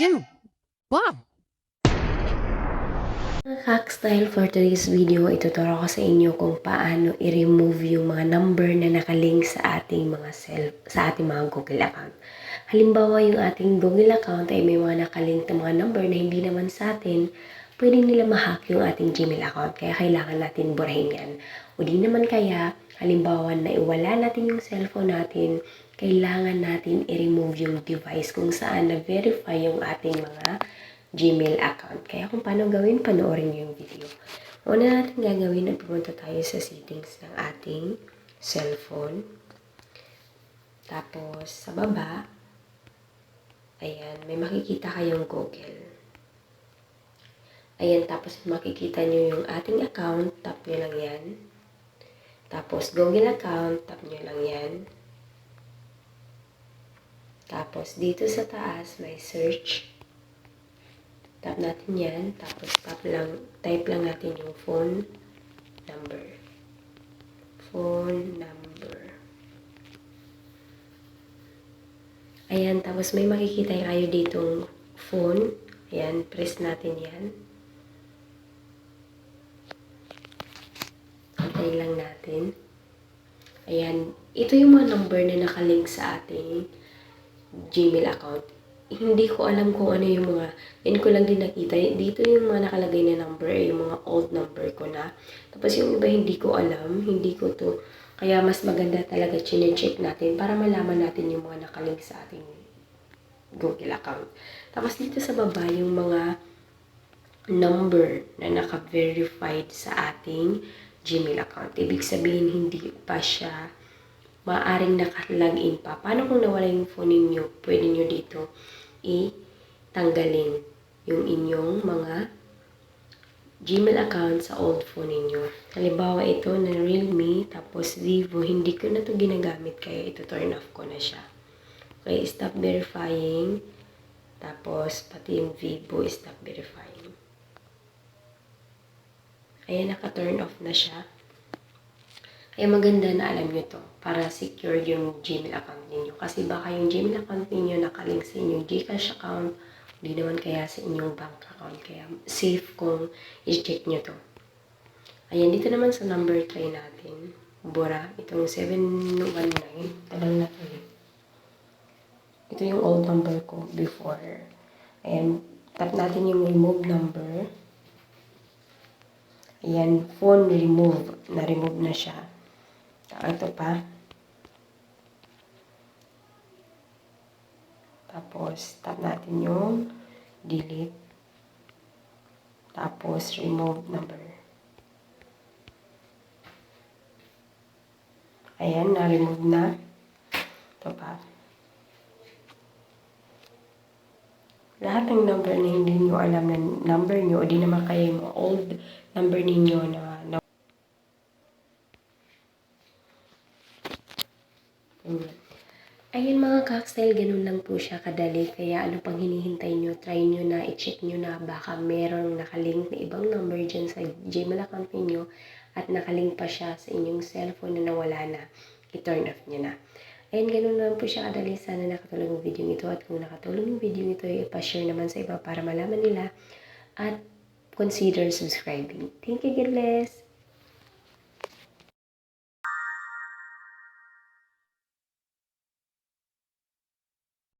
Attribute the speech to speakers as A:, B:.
A: Phew! Wow!
B: Mga Hackstyle, for today's video, ituturo ko sa inyo kung paano i-remove yung mga number na nakalink sa ating mga Google account. Halimbawa, yung ating Google account ay may mga nakalink na mga number na hindi naman sa atin, pwede nila ma-hack yung ating Gmail account. Kaya kailangan natin burahin yan. O di naman kaya, halimbawa na iwala natin yung cellphone natin, kailangan natin i-remove yung device kung saan na-verify yung ating mga Gmail account. Kaya kung paano gawin, panoorin niyo yung video. Una natin gagawin na pumunta tayo sa settings ng ating cellphone. Tapos, sa baba, ayan, may makikita kayong Google. Ayan, tapos makikita niyo yung ating account, tap nyo lang yan. Tapos, Google account, tap nyo lang yan. Tapos, dito sa taas, may search. Tap natin yan, tapos type lang natin yung phone number. Phone number. Ayan, tapos may makikita kayo ditong phone. Ayan, press natin yan. Antayin lang natin. Ayan, ito yung mga number na nakalink sa ating Gmail account. Hindi ko alam kung ano yung mga, yan ko lang din nakita. Dito yung mga nakalagay na number, yung mga old number ko na. Tapos yung iba hindi ko alam, hindi ko to. Kaya mas maganda talaga chine-check natin para malaman natin yung mga nakalink sa ating Google account. Tapos dito sa baba yung mga number na naka-verified sa ating Gmail account. Ibig sabihin hindi pa siya maaring naka-login pa. Paano kung nawala yung phone ninyo? Pwede nyo dito tanggalin yung inyong mga Gmail account sa old phone ninyo. Halimbawa ito na Realme, tapos Vivo, hindi ko na to ginagamit kaya ito turn off ko na siya. Okay, stop verifying. Tapos pati yung Vivo, stop verifying. Ayan, naka-turn off na siya. Kaya maganda na alam nyo to para secure yung Gmail account ninyo. Kasi baka yung Gmail account ninyo nakalink sa inyong Gcash account, hindi naman kaya sa inyong bank account. Kaya safe kung i-check nyo to. Ayan, dito naman sa number try natin. Bura, itong 719. Tagal na to eh. Ito yung old number ko before. Ayan, tap natin yung remove number. Ayan, phone remove. Na-remove na siya. Ito pa. Tapos, tap natin yung delete. Tapos, remove number. Ayan, na-remove na. Ito pa. Lahat ng number na hindi nyo alam na number nyo, o di naman kayo yung old number ninyo na Ayun mga Kakstyle, ganun lang po siya kadali. Kaya ano pang hinihintay nyo, try nyo na, i-check nyo na baka merong nakalink na ibang number dyan sa Gmail account ninyo at nakalink pa siya sa inyong cellphone na nawala na. I-turn off nyo na. Ayun, ganun lang po siya kadali. Sana nakatulong yung video ito at kung nakatulong yung video ito, i-share naman sa iba para malaman nila at consider subscribing. Thank you, God bless!